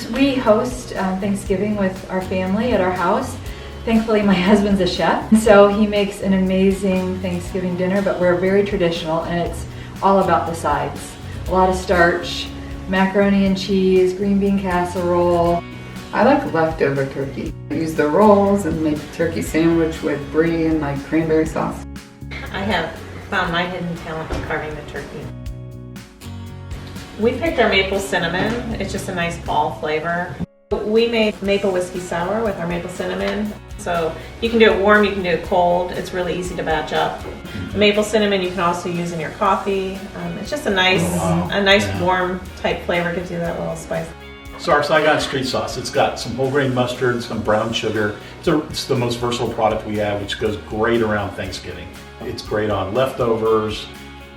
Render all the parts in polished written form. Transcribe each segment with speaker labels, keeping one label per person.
Speaker 1: We host Thanksgiving with our family at our house. Thankfully, my husband's a chef, so he makes an amazing Thanksgiving dinner, but we're very traditional and it's all about the sides. A lot of starch, macaroni and cheese, green bean casserole.
Speaker 2: I like leftover turkey. I use the rolls and make a turkey sandwich with brie and like cranberry sauce.
Speaker 3: I have found my hidden talent of carving the turkey. We picked our maple cinnamon. It's just a nice fall flavor. We made maple whiskey sour with our maple cinnamon. So you can do it warm, you can do it cold. It's really easy to batch up. Maple cinnamon you can also use in your coffee. It's just a nice warm type flavor, gives you that little spice.
Speaker 4: So our Saigon street sauce, it's got some whole grain mustard, some brown sugar. It's the most versatile product we have, which goes great around Thanksgiving. It's great on leftovers.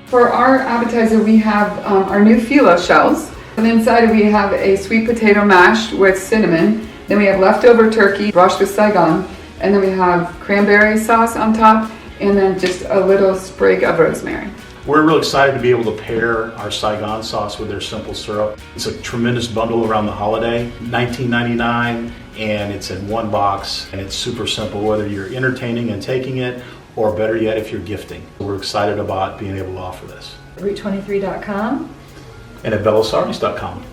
Speaker 2: For our appetizer, we have our new phyllo shells. And inside we have a sweet potato mashed with cinnamon. Then we have leftover turkey brushed with Saigon. And then we have cranberry sauce on top, and then just a little sprig of rosemary.
Speaker 4: We're real excited to be able to pair our Saigon sauce with their simple syrup. It's a tremendous bundle around the holiday, $19.99, and it's in one box, and it's super simple, whether you're entertaining and taking it, or better yet, if you're gifting. We're excited about being able to offer this.
Speaker 1: Route23.com
Speaker 4: And at Bellisaris.com.